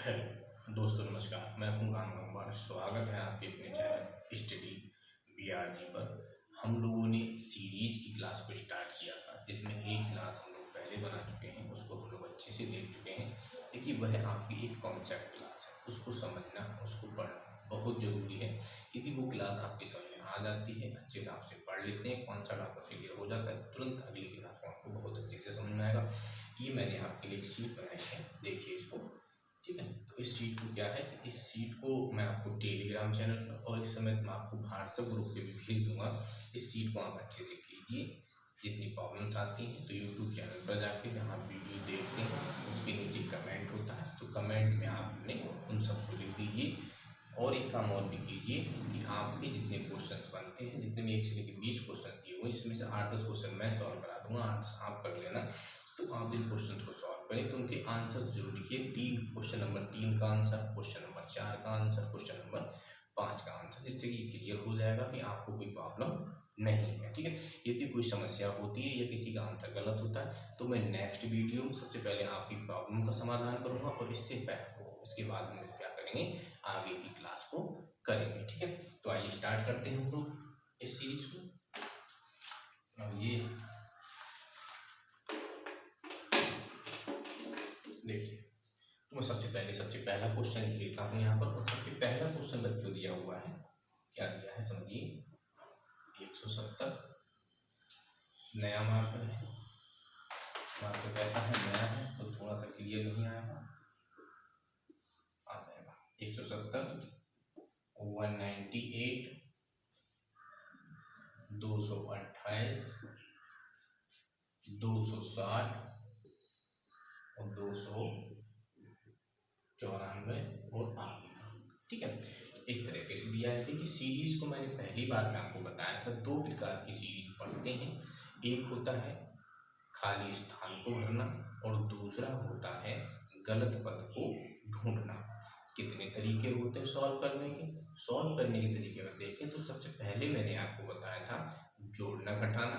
Hello दोस्तों, नमस्कार। मैं हूं राम। स्वागत है आपके अपने चैनल स्टडी BRG पर। हम लोगों ने सीरीज की क्लास को स्टार्ट किया था, जिसमें एक क्लास हम लोग पहले बना चुके हैं, उसको हम लोग अच्छे से देख चुके हैं। देखिए, वह आपकी एक कॉन्सेप्ट क्लास है, उसको समझना, उसको पढ़ना बहुत ज़रूरी है। यदि वो क्लास आपकी समझ में आ जाती है, अच्छे से आपसे पढ़ लेते हैं, कॉन्सेप्ट आपका क्लियर हो जाता है, तुरंत अगली क्लास को आपको बहुत अच्छे से समझ में आएगा। ये मैंने आपके लिए एक शीट बनाई है, देखिए इसको। ठीक है, तो इस सीट को क्या है कि इस सीट को मैं आपको टेलीग्राम चैनल पर और इस समय मैं आपको व्हाट्सएप ग्रुप पे भी भेज दूंगा। इस सीट को आप अच्छे से कीजिए। जितनी प्रॉब्लम्स आती हैं तो यूट्यूब चैनल पर जाके जहाँ वीडियो देखते हैं उसके नीचे कमेंट होता है, तो कमेंट में आपने उन सबको लिख दीजिए। और एक काम और भी कीजिए कि आपके जितने क्वेश्चन बनते हैं, जितने भी 1 से लेकर 20 क्वेश्चन दिए हुए, इसमें से 8-10 क्वेश्चन मैं सॉल्व करा दूंगा, 8 आप कर लेना। तो आप जिन क्वेश्चन को सॉल्व करें तो उनके आंसर्स जरूर लिखिए। 3 क्वेश्चन नंबर 3 का आंसर, क्वेश्चन नंबर 4 का आंसर, क्वेश्चन नंबर 5 का आंसर, जिससे ये क्लियर हो जाएगा कि आपको कोई प्रॉब्लम नहीं है। ठीक है, यदि कोई समस्या होती है या किसी का आंसर गलत होता है तो मैं नेक्स्ट वीडियो में सबसे पहले आपकी प्रॉब्लम का समाधान करूंगा और इसके बाद हम लोग क्या करेंगे, आगे की क्लास को करेंगे। ठीक है, तो आइए स्टार्ट करते हैं हम लोग इस सीरीज को। अब ये देखिए, तो मैं सबसे पहला क्वेश्चन लिख लेता हूँ यहाँ पर। और सबसे पहला क्वेश्चन बच्चों दिया हुआ है, क्या दिया है समझिए। 170 नया मार्कर है, मार्कर कैसा है, नया है तो थोड़ा सा क्लियर नहीं आएगा, आ जाएगा। 170, 198, 228, 260 और 294 और आगे। ठीक है, इस तरीके से दिया है। देखिए, सीरीज को मैंने पहली बार में आपको बताया था, 2 प्रकार की सीरीज पढ़ते हैं। एक होता है खाली स्थान को भरना और दूसरा होता है गलत पद को ढूंढना। कितने तरीके होते हैं सॉल्व करने के? सॉल्व करने के तरीके अगर देखें तो सबसे पहले मैंने आपको बताया था जोड़ना घटाना।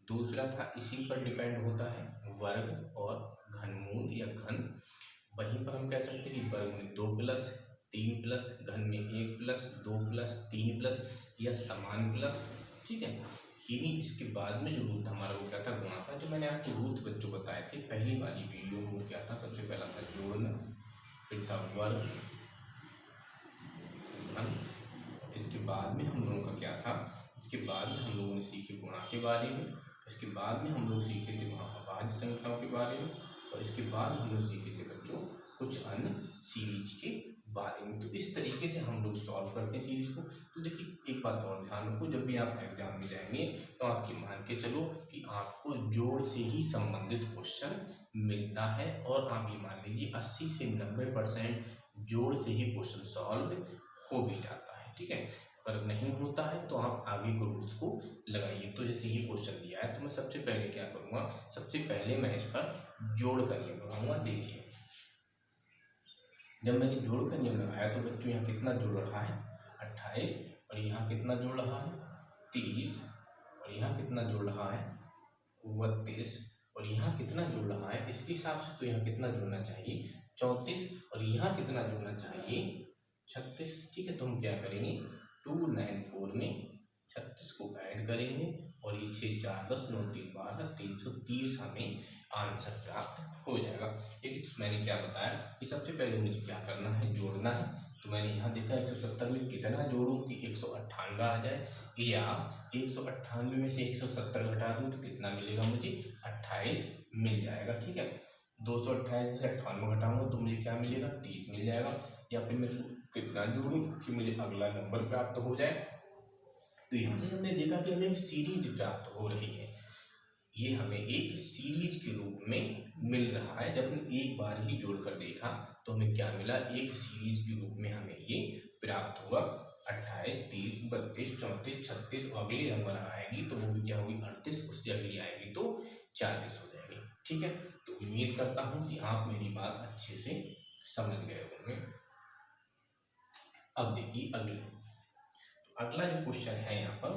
दूसरा था, इसी पर डिपेंड होता है, वर्ग और घनमूल या घन। वहीं पर हम कह सकते हैं कि वर्ग में 2 प्लस 3 प्लस, घन में 1 प्लस 2 प्लस 3 प्लस या समान प्लस। ठीक है, यानी इसके बाद में जो रूट हमारा वो क्या था, गुणा था। जो मैंने आपको रूट बच्चों बताए थे पहली वाली वीडियो में, वो क्या था, सबसे पहला था जोड़ना, फिर था वर्ग, घन। इसके बाद में हम लोगों का क्या था, इसके बाद में हम लोगों ने सीखे गुणा के बारे में। इसके बाद में हम लोग सीखे थे वहाँ अभाज्य संख्याओं के बारे में। और इसके बाद हम लोग सीखे थे बच्चों कुछ अन्य सीरीज के बारे में। तो इस तरीके से हम लोग सॉल्व करते हैं सीरीज को। तो देखिए, एक बात और ध्यान रखो, जब भी आप एग्जाम में जाएंगे तो आप ये मान के चलो कि आपको जोड़ से ही संबंधित क्वेश्चन मिलता है। और आप ये मान लीजिए 80 से 90% जोड़ से ही क्वेश्चन सॉल्व हो भी जाता है। ठीक है, अगर नहीं होता है तो आप आगे के रूल्स को लगाइए। तो जैसे ये क्वेश्चन दिया है तो मैं सबसे पहले क्या करूँगा, सबसे पहले मैं इस पर जोड़ का नियम लगाऊंगा। देखिए, जब मैंने जोड़ का नियम लगाया तो बच्चों यहाँ कितना जुड़ रहा है, 28, और यहाँ कितना जुड़ रहा है, 30, और यहाँ कितना जुड़ रहा है, 32, और यहाँ कितना जुड़ रहा है, इसके हिसाब से तो यहाँ कितना जुड़ना चाहिए, 34, और यहाँ कितना जुड़ना चाहिए, 36। ठीक है, तो हम क्या करेंगे, 294 में 36 को ऐड करेंगे और ये 6 4 10 9 3 12 330 हमें आंसर प्राप्त हो जाएगा। देखिए, तो मैंने क्या बताया कि सबसे पहले मुझे क्या करना है, जोड़ना है। तो मैंने यहाँ देखा 170 में कितना जोड़ूं कि 198 आ जाए, या 198 में से 170 घटा दूं तो कितना मिलेगा मुझे, 28 मिल जाएगा। ठीक है, 228 में से 98 घटाऊंगा तो मुझे क्या मिलेगा, 30 मिल जाएगा। या फिर मैं कितना जोड़ूं कि मुझे अगला नंबर प्राप्त हो जाए। तो यहाँ से हमने देखा कि हमें सीरीज प्राप्त हो रही है, ये हमें एक सीरीज के रूप में मिल रहा है। जब हमने एक बार ही जोड़कर देखा तो हमें क्या मिला, एक सीरीज के रूप में हमें ये प्राप्त हुआ। 28, 30, 32, 34, 36, अगली नंबर आएगी तो वो भी क्या होगी, 38, उससे अगली आएगी तो 40 हो जाएगी। ठीक है, तो उम्मीद करता हूँ कि आप मेरी बात अच्छे से समझ गए होंगे। अब देखिए अगला जो क्वेश्चन है यहाँ पर,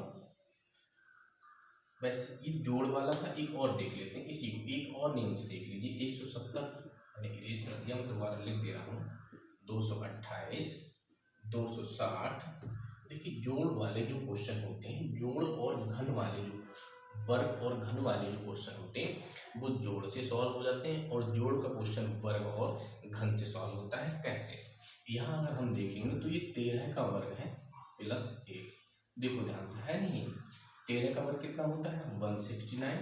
वैसे ये जोड़ वाला था, एक और देख लेते हैं, इसी को एक और नियम से देख लीजिए। 170 मैंने इरेज कर दिया, मैं दोबारा लिख दे रहा हूँ। 228, 260। देखिए जोड़ वाले जो क्वेश्चन होते हैं, जोड़ और घन वाले जो वर्ग और घन वाले जो क्वेश्चन होते हैं वो जोड़ से सॉल्व हो जाते हैं, और जोड़ का क्वेश्चन वर्ग और घन से सॉल्व होता है। कैसे? यहाँ अगर हम देखेंगे तो ये 13 का वर्ग है प्लस 1। देखो ध्यान से, है नहीं, 13 का वर्ग कितना होता है 169,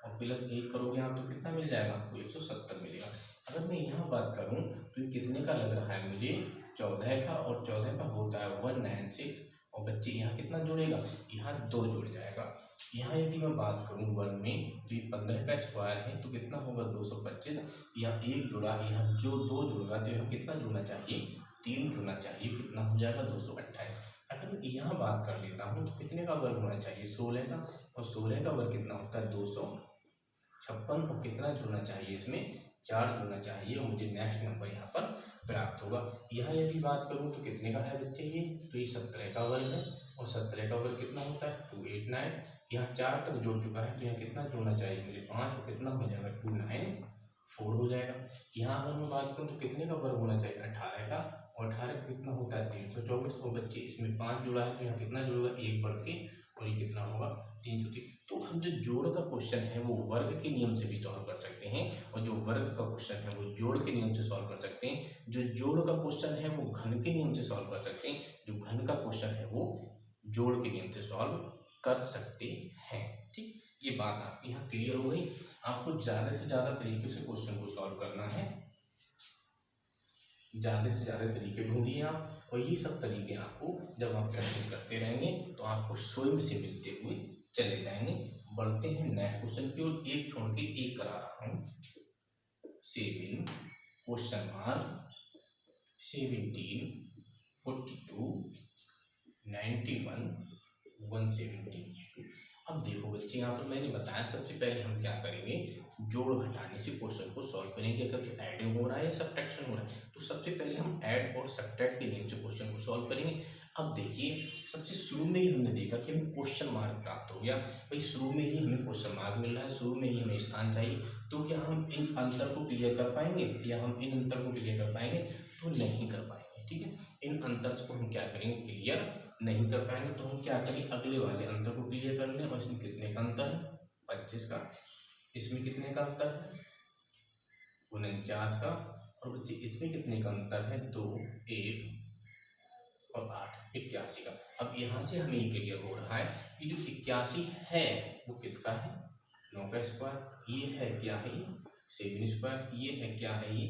और प्लस 1 करोगे आप तो कितना मिल जाएगा आपको 170 मिलेगा। अगर मैं यहाँ बात करूँ तो ये कितने का लग रहा है मुझे 14 का, और 14 का होता है 196, और बच्चे यहाँ कितना जुड़ेगा, यहाँ 2 जुड़ जाएगा। यहाँ यदि मैं बात करूँ वर्ग में तो ये 15 का स्क्वायर है तो कितना होगा 225, यहाँ 1 जुड़ा, यहाँ जो 2 जुड़ेगा तो यहाँ कितना जुड़ना चाहिए 3 जुड़ना चाहिए, कितना हो जाएगा 228। अगर मैं यहाँ बात कर लेता हूँ तो कितने का वर्ग होना चाहिए 16 का, और 16 का वर्ग कितना होता है 256, और कितना जुड़ना चाहिए इसमें 4 जुड़ना चाहिए, और मुझे नेक्स्ट नंबर यहाँ पर प्राप्त होगा। यहाँ यदि बात करूँ तो कितने का है बच्चे ये, तो ये 17 का वर्ग है, और 17 का वर्ग कितना होता है 289। यहाँ 4 तक जुड़ चुका है तो यहाँ कितना जुड़ना चाहिए मुझे 5, और कितना हो जाएगा 294 हो जाएगा। यहाँ अगर मैं बात करूँ तो कितने का वर्ग होना चाहिए 18 का, और 18 का कितना होता है 324, और बच्चे इसमें 5 जुड़ा है तो यहाँ कितना जुड़ेगा 1 बढ़ के, और ये कितना होगा 330। तो हम जो जोड़ का क्वेश्चन है वो वर्ग के नियम से भी सॉल्व कर सकते हैं, और जो वर्ग का क्वेश्चन है वो जोड़ के नियम से सॉल्व कर सकते हैं। जो जोड़ का क्वेश्चन है वो घन के नियम से सॉल्व कर सकते हैं, जो घन का क्वेश्चन है वो जोड़ के नियम से सॉल्व कर सकते हैं। ठीक, ये बात आपकी यहाँ क्लियर हो गई। आपको ज़्यादा से ज़्यादा तरीके से क्वेश्चन को सॉल्व करना है, ज़्यादा से ज़्यादा तरीके ढूंढिए आप, और ये सब तरीके आपको जब आप प्रैक्टिस करते रहेंगे तो आपको स्वयं से मिलते हुए चले जाएंगे। बढ़ते हैं नेक्स्ट क्वेश्चन की ओर, एक छोड़ के एक करा रहा हूँ। 7 क्वेश्चन मार्क 17 42 91 172। अब देखो बच्चे, यहाँ पर मैंने बताया सबसे पहले हम क्या करेंगे, जोड़ घटाने से क्वेश्चन को सॉल्व करेंगे। अगर जो एडिंग हो रहा है या सब्ट्रैक्शन हो रहा है तो सबसे पहले हम ऐड और सब्ट्रैक्ट के नियम से क्वेश्चन को सॉल्व करेंगे। अब देखिए, सबसे शुरू में ही हमने देखा कि हमें क्वेश्चन मार्क प्राप्त हो गया। भाई शुरू में ही हमें क्वेश्चन मार्क मिल रहा है, शुरू में ही हमें स्थान चाहिए, तो क्या हम इन अंतर को क्लियर कर पाएंगे, या हम इन अंतर को क्लियर कर पाएंगे, तो नहीं कर पाएंगे। ठीक है, इन अंतर को हम क्या करेंगे, क्लियर नहीं कर पाएंगे, तो हम क्या करेंगे, अगले वाले अंतर को क्लियर कर लें। और इसमें कितने का अंतर है 25 का, इसमें कितने का अंतर है 49 का, और बच्चे इसमें कितने का अंतर है 2 1 और 8 81 का। अब यहाँ से हमें ये क्लियर हो रहा है कि जो 81 है वो कितना है 9 का स्क्वायर, ये है क्या है 7 स्क्वायर, ये है क्या है ये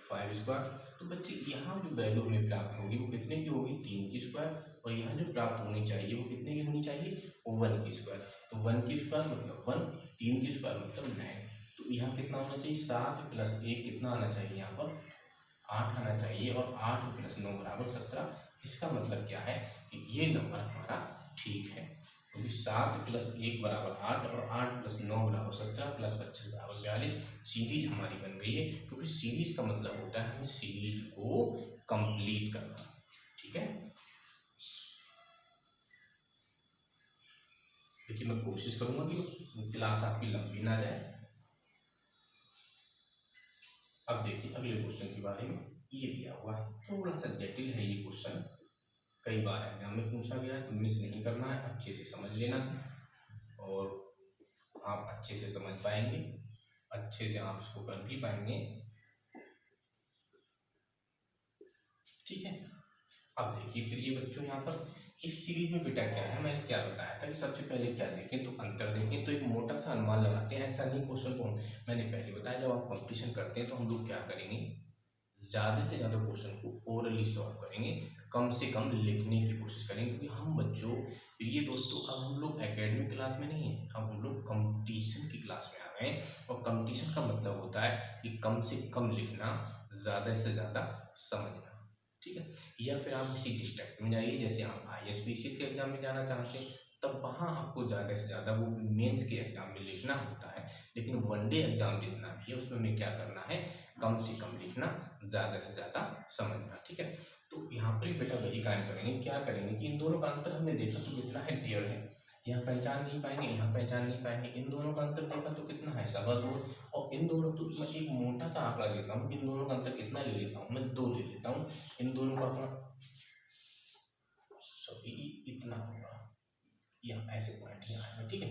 5 स्क्वायर। तो बच्चे यहाँ जो वैल्यू हमें प्राप्त होगी वो कितने की होगी 3 की स्क्वायर, और यहाँ जो प्राप्त होनी चाहिए वो कितने की होनी चाहिए 1 की स्क्वायर। तो 1 की स्क्वायर मतलब 1, 3 की स्क्वायर मतलब 9। तो यहाँ कितना होना चाहिए 7 प्लस 1 कितना आना चाहिए, यहाँ पर 8 आना चाहिए, और 8 प्लस 9 बराबर 17। इसका मतलब क्या है कि ये नंबर हमारा ठीक है, क्योंकि 7 प्लस 1 बराबर 8, और 8 प्लस 9 बराबर 17, प्लस 25 बराबर 42। सीरीज हमारी बन गई है, क्योंकि सीरीज का मतलब होता है हमें सीरीज को कंप्लीट करना। ठीक है, देखिए मैं कोशिश करूंगा कि क्लास आपकी लंबी ना जाए। अब देखिए अगले क्वेश्चन के बारे में, ये दिया हुआ है, थोड़ा सा जटिल है ये क्वेश्चन, कई बार एग्जाम में पूछा गया है, तो मिस नहीं करना है, अच्छे से समझ लेना और आप अच्छे से समझ पाएंगे, अच्छे से आप इसको कर भी पाएंगे। ठीक है, अब देखिए फिर ये बच्चों यहाँ पर इस सीरीज में बेटा क्या है, मैंने क्या बताया था कि सबसे पहले क्या देखें तो अंतर देखें, तो एक मोटा सा अनुमान लगाते हैं। ऐसा नहीं क्वेश्चन को मैंने पहले बताया, जब आप कंपटीशन करते हैं तो हम लोग क्या करेंगे, ज़्यादा से ज़्यादा क्वेश्चन को ओरली सॉल्व करेंगे, कम से कम लिखने की कोशिश करेंगे, क्योंकि हम बच्चों ये दोस्तों अब हम लोग एकेडमिक क्लास में नहीं है, अब हम लोग कंपटीशन की क्लास में आ गए हैं। और कंपटीशन का मतलब होता है कि कम से कम लिखना, ज़्यादा से ज़्यादा समझना। ठीक है, या फिर आप किसी डिस्ट्रिक्ट में जाइए, जैसे आप ISPCS के एग्जाम में जाना चाहते हैं, तब वहाँ आपको ज़्यादा से ज़्यादा वो मेंस के एग्जाम में लिखना होता है। लेकिन वनडे एग्जाम जितना भी है उसमें हमें क्या करना है, कम से कम लिखना, ज़्यादा से ज़्यादा समझना। ठीक है, तो यहाँ पर बेटा वही काम करेंगे, क्या करेंगे कि इन दोनों का अंतर हमने देखा तो कितना है 1.5 है, यहाँ पहचान नहीं पाएंगे, यहाँ पहचान नहीं पाएंगे। इन दोनों का अंतर देखा तो कितना है, 2.25। और इन दोनों, तो मैं एक मोटा सा आंकड़ा लेता हूँ, इन दोनों का अंतर कितना ले लेता हूँ मैं, 2 ले लेता हूँ। इन दोनों का अपना इतना होगा, यहाँ ऐसे पॉइंट यहाँ आएगा, ठीक है।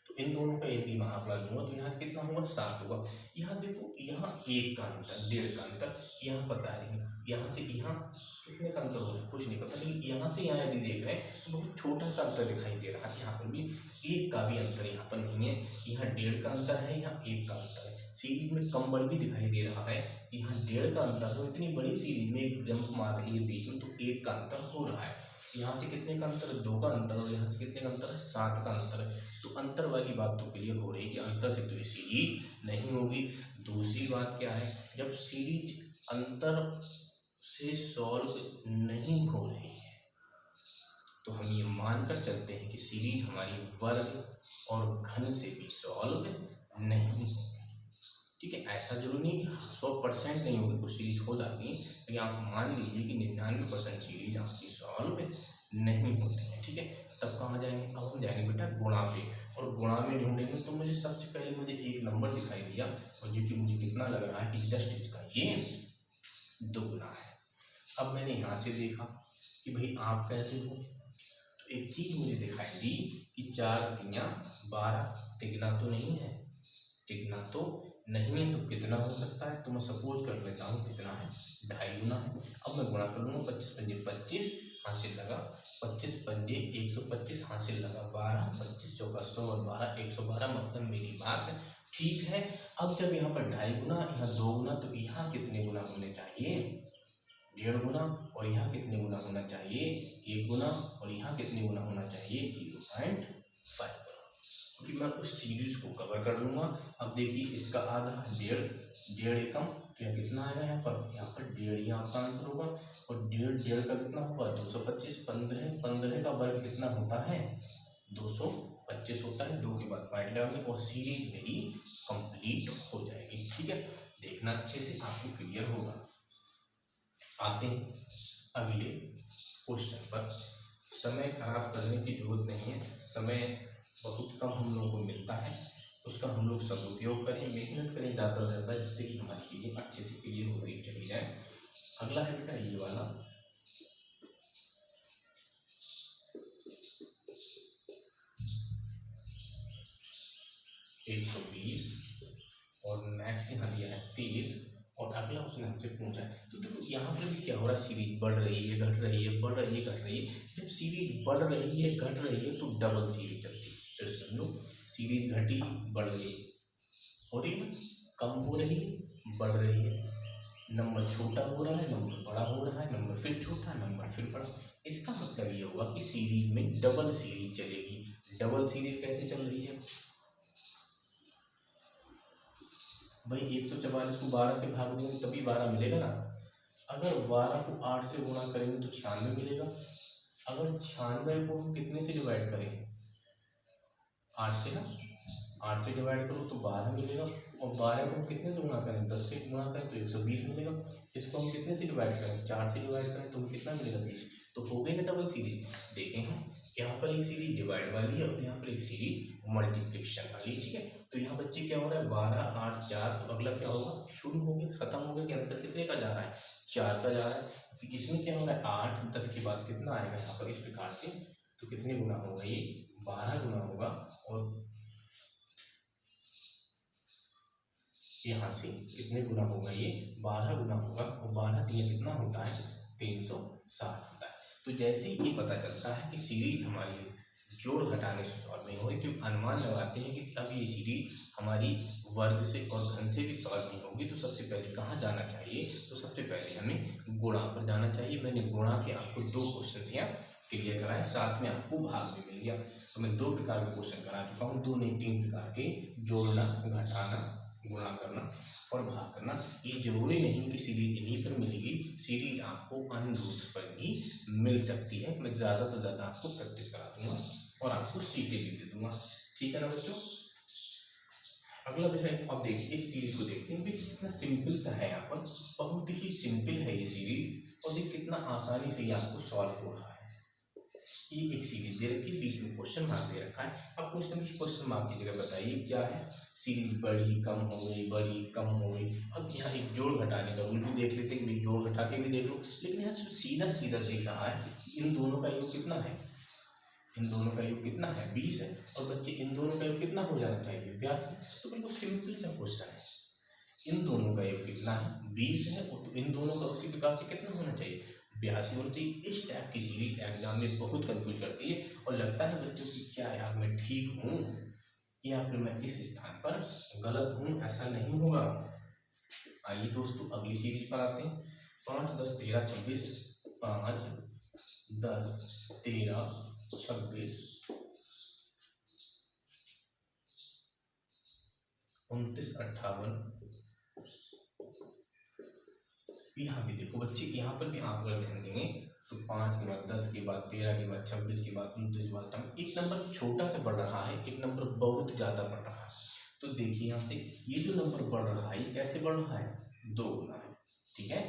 तो इन दोनों का यदि मैं आंकड़ा लूँगा तो यहाँ से कितना होगा, 7 होगा। यहाँ देखो, यहाँ 1 का अंतर, 1.5 का अंतर, यहाँ पता है, यहाँ से यहाँ कितने का अंतर होगा कुछ नहीं पता, लेकिन यहाँ से यहाँ यदि देख रहे हैं तो बहुत छोटा सा अंतर दिखाई दे रहा है। यहाँ पर भी 1 का भी अंतर यहाँ पर नहीं है, यहाँ 1.5 का अंतर है, यहाँ 1 का अंतर है। सीरीज में कम बड़ भी दिखाई दे रहा है, यहाँ 1.5 का अंतर है। इतनी बड़ी सीरीज में एक जंप मार रही है बीच में, तो 1 का अंतर हो रहा है। यहाँ से कितने का अंतर है, 2 का अंतर, और यहाँ से कितने का अंतर है, 7 का अंतर है। तो अंतर वाली बात तो क्लियर हो रही है कि अंतर से तो ये सीरीज नहीं होगी। दूसरी बात क्या है, जब सीरीज अंतर से सॉल्व नहीं हो रही है तो हम ये मानकर चलते हैं कि सीरीज हमारी वर्ग और घन से भी सॉल्व नहीं होगी, ठीक है। ऐसा जरूरी नहीं कि 100% नहीं होगी, कुछ सीरीज हो जाती है, लेकिन आप मान लीजिए कि 99% सीरीज आपकी सॉल्व नहीं होती है, ठीक है। तब कहाँ जाएंगे, अब हम जाएंगे बेटा गुणा पे, और गुणा में ढूंढेंगे तो मुझे सबसे पहले मुझे एक नंबर दिखाई दिया, और जो कि मुझे कितना लग रहा है कि जस्ट इसका ये 2 गुना है। अब मैंने यहाँ से देखा कि भाई आप कैसे हो, तो एक चीज मुझे दिखाई दी कि 4 तियाँ 12, तिगना तो नहीं है, तिगना तो नहीं है, तो कितना हो सकता है, तो मैं सपोज कर लेता हूँ कितना है, 2.5 गुना है। अब मैं गुणा कर लूँगा, 25 पंजे 25 हासिल लगा, 25 पंजे 125 हासिल लगा, 12 25 चौका 100 और 12 112, मतलब मेरी बात ठीक है। अब जब यहाँ पर 2.5 गुना, यहाँ 2 गुना, तो यहाँ कितने गुना होने चाहिए, 1.5 गुना, और यहाँ कितने गुना होना चाहिए, 1 गुना, और यहाँ कितने गुना होना चाहिए, 0.5 गुना, क्योंकि मैं उस सीरीज को कवर कर लूँगा। अब देखिए इसका आधा 1.5 एकम, तो यहाँ कितना आएगा, यहाँ पर 1.5 यहाँ का आंसर होगा, और 1.5 का कितना होगा, 225, 15 का वर्ग कितना होता है, 225 होता है। 2 के बाद पॉइंट लगाएंगे और सीरीज मेरी कंप्लीट हो जाएगी, ठीक है। देखना अच्छे से, आपको क्लियर होगा। आते हैं अगले क्वेश्चन पर। समय खराब करने की जरूरत नहीं है, समय बहुत कम हम लोगों को मिलता है, उसका हम लोग सदुपयोग करें, मेहनत करें ज़्यादा से ज़्यादा, जिससे कि हमारी चीज़ें अच्छे से क्लियर हो रही चली जाए। अगला है बेटा ये वाला, एक 120, और नेक्स्ट यहाँ दिया है 30, और अगला उसने हमसे पूछा है। तो देखो यहाँ पर भी क्या हो रहा है, सीरीज बढ़ रही है, घट रही है, बढ़ रही है, घट रही है। जब सीरीज बढ़ रही है, घट रही है, तो डबल सीरीज चलती है। चलो समझो, सीरीज घटी, बढ़ रही, हो रही है, कम हो रही है, बढ़ रही है, नंबर छोटा हो रहा है, नंबर बड़ा हो रहा है, नंबर फिर छोटा, नंबर फिर बड़ा। इसका मतलब ये होगा कि सीरीज में डबल सीरीज चलेगी। डबल सीरीज कैसे चल रही है भाई, 144 को 12 से भाग देंगे तभी 12 मिलेगा ना। अगर 12 को 8 से गुणा करेंगे तो 96 मिलेगा। अगर 96 को हम कितने से डिवाइड करेंगे, 8 से ना, 8 से डिवाइड करो तो 12 मिलेगा, और 12 को हम कितने से गुणा करें, 10 से गुणा करें तो 120 मिलेगा। इसको हम कितने से डिवाइड करें, 4 से डिवाइड करें तो कितना मिलेगा, 30। तो हो गई ना डबल सीरीज। देखें हम, यहाँ पर एक सीरीज डिवाइड वाली है और यहाँ पर एक सीरीज मल्टीप्लिकेशन वाली है, ठीक है। तो यहाँ बच्चे क्या हो रहा है, 12 8 4, तो अगला क्या होगा, शुरू हो गया, खत्म हो गया कि अंतर कितने का जा रहा है, 4 का जा रहा है। तो इसमें क्या हो रहा है, 8 10 के बाद कितना आएगा यहाँ पर, इस प्रकार से, तो कितने गुना होगा ये, 12 गुना होगा, और यहाँ से कितने गुना होगा ये, 12 गुना होगा, और 12 दिया कितना होता है, 360 होता है। तो जैसे ही ये पता चलता है कि सीरीज हमारी जोड़ घटाने से सॉल्व नहीं हो रही, तो अनुमान लगाते हैं कि अब ये सीरीज हमारी वर्ग से और घन से भी सॉल्व नहीं होगी। तो सबसे पहले कहाँ जाना चाहिए, तो सबसे पहले हमें गुणा पर जाना चाहिए। मैंने गुणा के आपको 2 क्वेश्चन यहाँ क्लियर कराए, साथ में आपको भाग भी मिल गया। तो मैं 2 प्रकार के क्वेश्चन करा चुका हूँ, 2 नहीं 3 प्रकार के, जोड़ना, घटाना, गुणा करना और भाग करना। ये जरूरी नहीं कि सीरीज इन्हीं पर मिलेगी, सीरीज आपको अन्य रूट्स पर भी मिल सकती है। मैं ज़्यादा से ज़्यादा आपको प्रैक्टिस करा दूंगा और आपको सीटें भी दे दूंगा, ठीक है ना बच्चों। अगला विषय अब देखिए, इस सीरीज को देखते हैं, कितना सिंपल सा है, यहाँ पर बहुत ही सिंपल है ये सीरीज, और देखिए कितना आसानी से ये आपको सॉल्व हो रहा है। ये एक सीरीज दे रखी है, बीच में क्वेश्चन मार्क दे रखा है। अब पूछते हैं कि क्वेश्चन मार्क की जगह बताइए क्या है। सीरीज बढ़ी कम हो गई, बढ़ी कम हो गई। अब यहाँ एक जोड़ घटाने का रूल भी देख लेते हैं कि जोड़ घटा के भी देख लो, लेकिन यहाँ सीधा सीधा देख रहा है इन दोनों का योग कितना है, इन दोनों का योग कितना है 20 है, और बच्चे इन दोनों का योग कितना हो जाना चाहिए 82। तो बिल्कुल सिंपल सा क्वेश्चन है, इन दोनों का योग कितना है 20 है, और इन दोनों का उसी प्रकार से कितना होना चाहिए 82 होना चाहिए। इस टाइप की सीरीज एग्जाम में बहुत कंफ्यूज करती है, और लगता है बच्चों की क्या यार मैं ठीक हूँ या फिर मैं इस स्थान पर गलत हूँ, ऐसा नहीं होगा। आइए दोस्तों अगली सीरीज पर आते हैं। 5 10 13 26, 5 10 13 26 29 58। यहाँ भी देखो बच्चे, यहाँ पर भी आप अगर ध्यान देंगे तो 5 के बाद 10 के बाद 13 के बाद 26 के बाद 29 के बाद एक नंबर छोटा सा बढ़ रहा है, एक नंबर बहुत ज़्यादा बढ़ रहा है। तो देखिए यहाँ से ये जो नंबर बढ़ रहा है ये कैसे बढ़ रहा है 2 गुना है, ठीक है।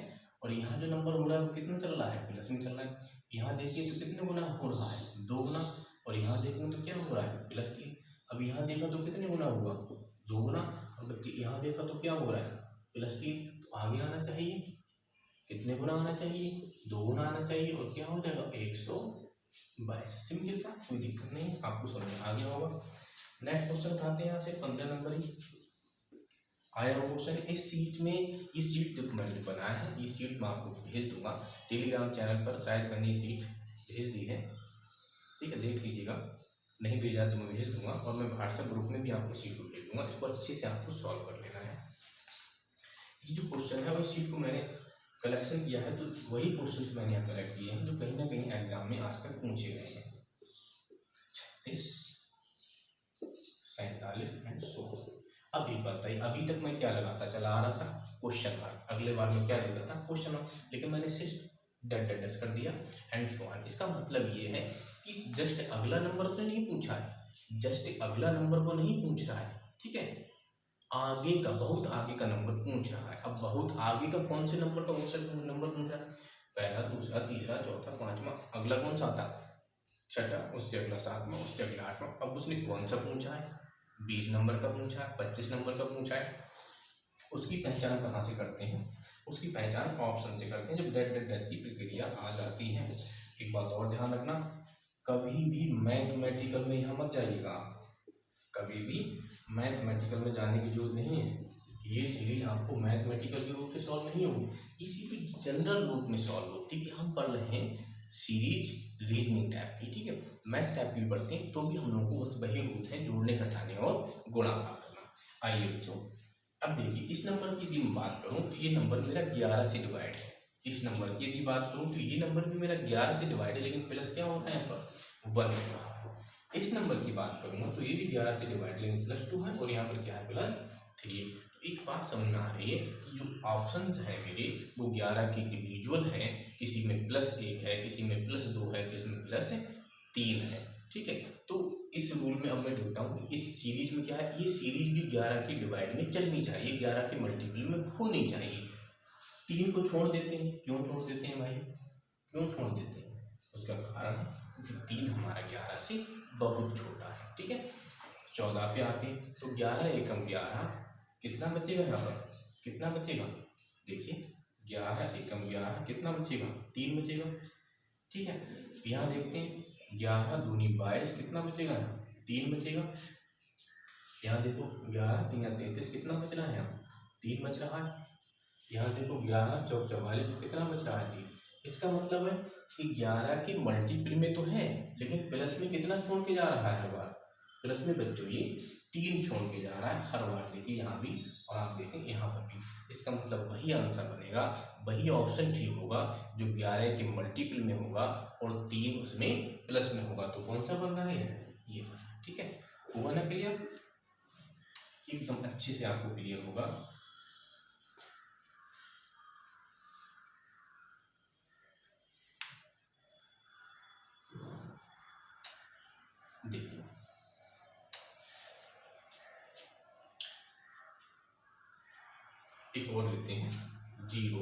और यहाँ जो नंबर हो रहा है वो कितना चल रहा है प्लस में चल रहा है। यहाँ देखिए तो कितने गुना हो रहा है 2 गुना, और यहाँ देखेंगे तो क्या हो रहा है प्लस 3। अब यहाँ देखा तो कितने गुना हुआ 2 गुना, और बच्चे यहाँ देखा तो क्या हो रहा है प्लस 3। तो आगे आना चाहिए कितने गुना आना चाहिए 2 गुना आना चाहिए, और क्या हो जाएगा 122। सिंपल सा, कोई दिक्कत नहीं है, आपको समझ में आ गया होगा। नेक्स्ट क्वेश्चन उठाते हैं यहाँ से 15 नंबर ही आया हुआ क्वेश्चन। इस सीट में ये सीट देखो मैंने बनाया है, ये सीट मैं आपको भेज दूंगा टेलीग्राम चैनल पर, शायद मैंने ये सीट भेज दी है, ठीक है देख लीजिएगा, नहीं भेजा तो मैं भेज दूंगा, और मैं व्हाट्सएप ग्रुप में भी आपको सीट को भेज दूंगा। इसको अच्छे से आपको सॉल्व कर लेना है। ये जो क्वेश्चन है उस सीट को मैंने कलेक्शन किया है, तो वही क्वेश्चन मैंने यहाँ कलेक्ट किए हैं जो कहीं ना कहीं एग्जाम में आज तक पूछे गए हैं। 36 47 एंड 16। अब एक बात है, अभी तक मैं क्या लगाता चला आ रहा था क्वेश्चन मार्क, अगले बार में क्या देता था क्वेश्चन मार्क, लेकिन मैंने सिर्फ डैट कर दिया एंड सो ऑन। इसका मतलब ये है कि जस्ट अगला नंबर तो नहीं पूछा है, जस्ट अगला नंबर को नहीं पूछ रहा है, ठीक है, आगे का बहुत आगे का नंबर पूछ रहा है। अब बहुत आगे का कौन से नंबर का नंबर पूछ रहा है, पहला दूसरा तीसरा चौथा पांचवा, अगला कौन सा था छठा, उससे अगला सातवां, उससे अगला आठवां। अब उसने कौन सा पूछा है 20 नंबर का पूछा है, 25 नंबर का पूछा है। उसकी पहचान कहाँ से करते हैं, उसकी पहचान ऑप्शन से करते हैं जब डेट की प्रक्रिया आ जाती है। एक बात और ध्यान रखना, कभी भी मैथमेटिकल में यहाँ मत जाइएगा, कभी भी मैथमेटिकल में जाने की जरूरत नहीं है। ये सीरीज आपको मैथमेटिकल के रूप से सॉल्व नहीं होगी, इसी भी जनरल रूप में सॉल्व होती है। हम पढ़ रहे हैं सीरीज रीजनिंग टाइप की, ठीक है, मैथ टाइप की पढ़ते हैं तो भी हम लोगों को बस वही रूल्स हैं, जोड़ने घटाने और गुणा भाग करना। आइए बच्चों अब देखिए, इस नंबर की यदि मैं बात करूँ तो ये नंबर मेरा 11 से डिवाइड है। इस नंबर की यदि बात करूँ तो ये नंबर भी मेरा 11 से डिवाइड है, लेकिन प्लस क्या होता है यहाँ पर 1 हो रहा है। इस नंबर की बात करूँगा तो ये भी 11 से डिवाइड, लेकिन +2 है, और यहाँ पर क्या है +3। तो एक बात समझ में आ रही है कि जो ऑप्शंस हैं मेरे वो 11 की इंडिविजुअल हैं, किसी में +1 है, किसी में +2 है, किसी में +3 है, ठीक है। तो इस रूल में अब मैं देखता हूँ इस सीरीज में क्या है, ये सीरीज भी 11 की डिवाइड में चलनी चाहिए, 11 के मल्टीपल में होनी चाहिए। 3 को छोड़ देते हैं, क्यों छोड़ देते हैं भाई, क्यों छोड़ देते हैं, उसका कारण है क्योंकि 3 हमारा 11 से बहुत छोटा है, ठीक है। 14 पे आते हैं तो 11 एकम 11 कितना बचेगा, यहाँ पर कितना बचेगा, देखिए 11 एकम 11 कितना बचेगा 3 बचेगा, ठीक है। यहाँ देखते हैं 11 दूनी 22 कितना बचेगा, 3 बचेगा। यहाँ देखो 11 3 33 कितना बच रहा है, यहाँ 3 बच रहा है। यहाँ देखो 11 चौक 44 कितना बच रहा है 3। इसका मतलब है कि 11 के मल्टीपल में तो है, लेकिन प्लस में कितना छोड़ के जा रहा है हर बार, प्लस में बच्चों ये 3 छोड़ के जा रहा है हर बार। देखिए यहाँ भी और आप देखें यहाँ पर भी, इसका मतलब वही आंसर बनेगा, वही ऑप्शन ठीक होगा जो 11 के मल्टीपल में होगा और 3 उसमें प्लस में होगा। तो कौन सा बन रहा है, ये बना, ठीक है। हुआ ना क्लियर, एकदम अच्छे से आपको क्लियर होगा। देखिए एक और लेते हैं 0,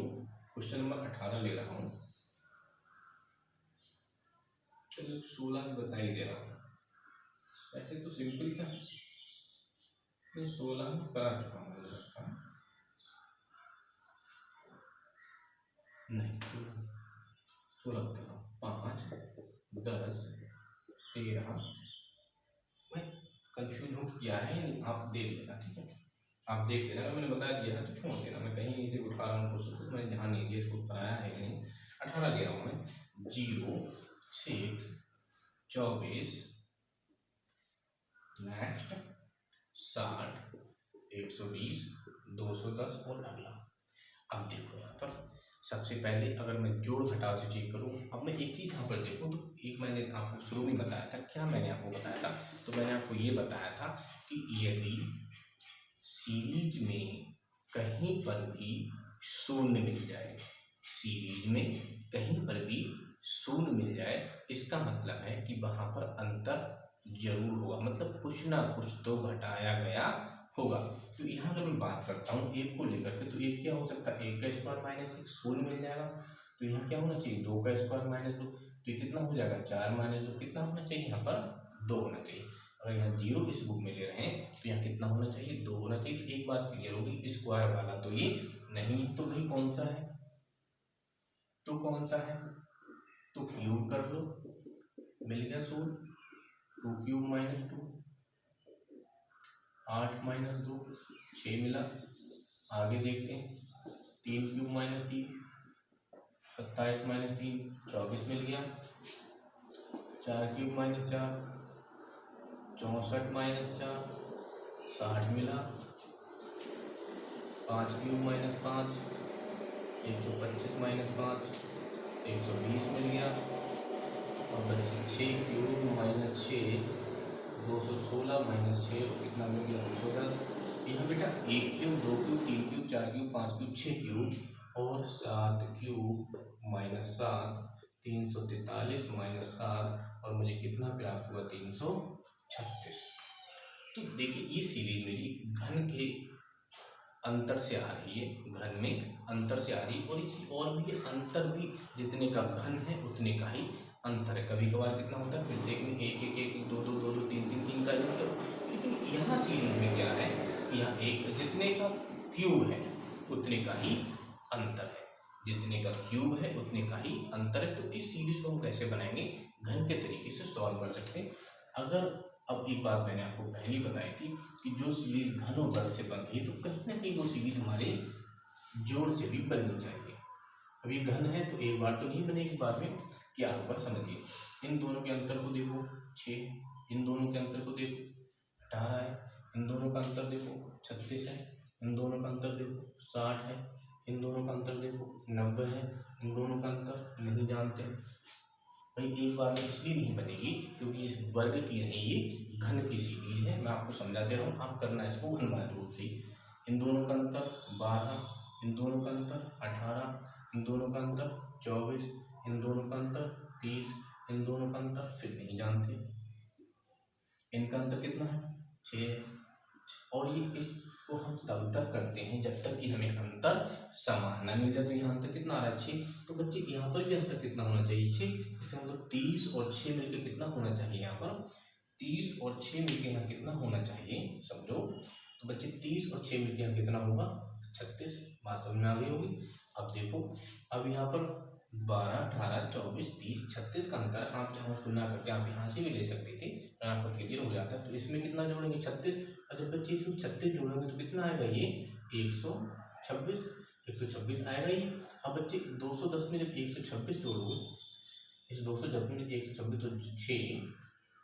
क्वेश्चन नंबर 18 ले रहा हूँ। तो चलो 16 में बता ही दे रहा हूँ। ऐसे तो सिंपल था, मैं 16 में करा चुका हूँ, मुझे लगता है नहीं 16 बता 5 10 13। मैं कंफ्यूज हूँ क्या है, आप देख लेना, ठीक है, आप देख लेना। मैंने बता दिया है तो छोड़ देना, मैं कहीं नहीं से उठा रहा हूँ कुछ, मैंने ध्यान नहीं दिया इसको कराया है नहीं। 18 ले रहा हूँ मैं, 0 6 24 नेक्स्ट 60 120 210 और अगला। अब देखो यहाँ पर सबसे पहले अगर मैं जोड़ घटाव से चेक करूँ, अब मैं एक चीज़ यहाँ पर देखूँ तो एक मैंने आपको शुरू में बताया था, क्या मैंने आपको बताया था, तो मैंने आपको ये बताया था कि यदि सीरीज में कहीं पर भी शून्य मिल जाए, सीरीज में कहीं पर भी शून्य मिल जाए, इसका मतलब है कि वहाँ पर अंतर जरूर होगा, मतलब कुछ ना कुछ तो घटाया गया होगा। तो यहाँ अगर मैं बात करता हूँ एक को लेकर के, तो एक क्या हो सकता है, 1 का स्क्वायर माइनस 1 शून्य मिल जाएगा। तो यहाँ क्या होना चाहिए, 2 का स्क्वायर माइनस 2, तो ये कितना हो जाएगा 4 माइनस 2, कितना होना चाहिए यहाँ पर 2 होना चाहिए। अगर यहाँ 0 इस बुक में ले रहे हैं तो यहाँ कितना होना चाहिए 2 होना चाहिए। तो एक बात क्लियर होगी, स्क्वायर वाला तो ये नहीं, तो भाई कौन सा है, तो कौन सा है, तो क्यूब कर लो, मिल गया शून्य, 2 क्यूब माइनस 2 8 माइनस 2 6 मिला। आगे देखते हैं, 3 क्यूब माइनस 3 27 माइनस 3 24 मिल गया। 4 क्यूब माइनस 4 64 माइनस 4 60 मिला। 5 क्यूब माइनस 5 125 माइनस 5 120 मिल गया। और बच्चे 6 क्यूब माइनस 6 216 माइनस 6 कितना मिल गया 210। यहाँ बेटा 1 cube 2 cube 3 cube 4 cube 5 cube 6 cube और 7 क्यूब माइनस 7 343 माइनस 7 और मुझे कितना प्राप्त हुआ 336। तो देखिए ये सीरीज मेरी घन के अंतर से आ रही है, घन में अंतर से आ रही है, और ये चीज और भी है, अंतर भी जितने का घन है उतने का ही अंतर है। कभी कभार कितना होता है, फिर देखने 1 1 1 2 2 2 2 3 3 3 का अंतर। लेकिन यहाँ सीरीज में क्या है, यहाँ एक जितने का क्यूब है उतने का ही अंतर है, जितने का क्यूब है उतने का ही अंतर है। तो इस सीरीज को हम कैसे बनाएंगे, घन के तरीके से सॉल्व कर सकते हैं। अगर अब एक बात मैंने आपको पहले बताई थी कि जो सीरीज घन और बल से बन रही है तो कहीं ना कहीं वो सीरीज हमारे जोड़ से भी बननी चाहिए। अब ये घन है तो एक बार तो नहीं बनेगी, बाद में क्या होगा समझिए। इन दोनों के अंतर को देखो 6, इन दोनों के अंतर को देखो 18 है, इन दोनों का अंतर देखो 36 है, इन दोनों का अंतर देखो 60 है, इन दोनों का अंतर देखो 90 है, इन दोनों का अंतर नहीं जानते भाई। एक बार में इसलिए नहीं बनेगी क्योंकि इस वर्ग की नहीं, ये घन की सीरीज है। मैं आपको समझाते रहूँ, आप करना इसको घन वाले रूप से। इन दोनों का अंतर 12, इन दोनों का अंतर 18, इन दोनों का अंतर 24, इन दोनों का अंतर 30, इन दोनों का अंतर फिर नहीं जानते, इनका अंतर कितना है 6। और ये इसको हम तब तक करते हैं जब तक कि हमें अंतर समान ना मिल जाए। तो यहाँ अंतर कितना आ रहा है 6, तो बच्चे यहाँ पर भी अंतर कितना होना चाहिए 6, इसका मतलब 30 और 6 मिलकर कितना होना चाहिए, यहाँ पर 30 और 6 मिलकर यहाँ कितना होना चाहिए समझो। तो बच्चे 30 और 6 मिलकर यहाँ कितना होगा 36। बात समझ में आ गई होगी। अब देखो, अब यहाँ पर 12 18 24 30 36 का अंतर आप चाहो उसको ना करके आप यहाँ से भी ले सकते थे, आपका क्लियर हो जाता है। तो इसमें कितना जोड़ेंगे 36, और जब बच्चे इसमें 36 जोड़ेंगे तो कितना आएगा ये 126 आएगा ये। अब बच्चे 210 में जब 126 जोड़ोगे, इस 210 में 126 तो 6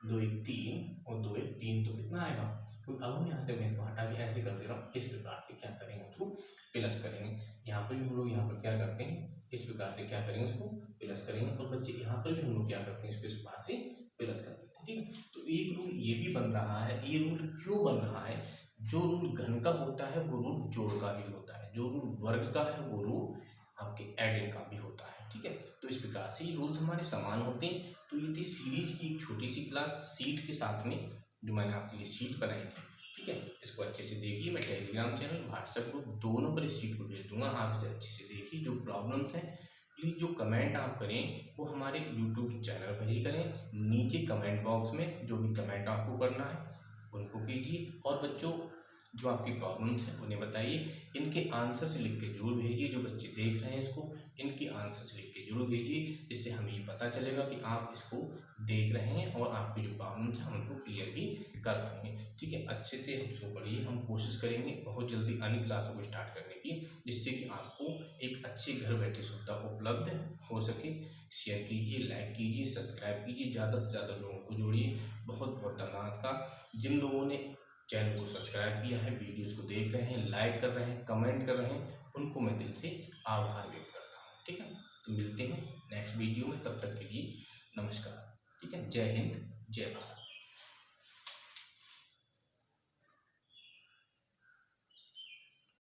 2 1 3 और 2 1 3, तो कितना आएगा। तो अब हम यहाँ से मैं इसको हटा के ऐसे कर दे रहा हूँ। इस प्रकार से क्या करेंगे उसको प्लस करेंगे। यहाँ पर भी हम लोग यहाँ पर क्या करते हैं, इस प्रकार से क्या करेंगे उसको प्लस करेंगे, और बच्चे यहाँ पर भी हम लोग क्या करते हैं इसको इस प्रकार से प्लस कर देते हैं, ठीक है। तो एक रूल ये भी बन रहा है। ये रूल क्यों बन रहा है, जो रूल घन का होता है वो रूल जोड़ का भी होता है, जो रूल वर्ग का है वो रूल आपके एडिंग का भी होता है, ठीक है। तो इस प्रकार से ये रूल्स हमारे समान होते हैं। तो ये थी सीरीज की एक छोटी सी क्लास सीट के साथ में, जो मैंने आपके लिए सीट बनाई थी, ठीक है। इसको अच्छे से देखिए, मैं टेलीग्राम चैनल व्हाट्सएप ग्रुप दोनों पर इस सीट को भेज दूंगा, आप इसे अच्छे से देखिए। जो प्रॉब्लम्स हैं प्लीज़ जो कमेंट आप करें वो हमारे यूट्यूब चैनल पर ही करें। नीचे कमेंट बॉक्स में जो भी कमेंट आपको करना है उनको कीजिए। और बच्चों जो आपकी प्रॉब्लम्स हैं उन्हें बताइए। इनके आंसर्स लिख के जरूर भेजिए। जो बच्चे देख रहे हैं इसको, इनके आंसर्स लिख के जरूर भेजिए। इससे हमें ये पता चलेगा कि आप इसको देख रहे हैं और आपकी जो प्रॉब्लम्स हैं उनको क्लियर भी कर पाएंगे। ठीक है, अच्छे से इसको पढ़िए। हम कोशिश करेंगे बहुत जल्दी अन्य क्लासों को स्टार्ट करने की, जिससे कि आपको एक अच्छी घर बैठे सुविधा उपलब्ध हो सके। शेयर कीजिए, लाइक कीजिए, सब्सक्राइब कीजिए, ज़्यादा से ज़्यादा लोगों को जोड़िए। बहुत बहुत धन्यवाद का। जिन लोगों ने चैनल को सब्सक्राइब किया है, वीडियोज़ को देख रहे हैं, लाइक कर रहे हैं, कमेंट कर रहे हैं, उनको मैं दिल से आभार व्यक्त करता हूँ। ठीक है, तो मिलते हैं नेक्स्ट वीडियो में। तब तक के लिए नमस्कार। ठीक है, जय हिंद, जय भारत।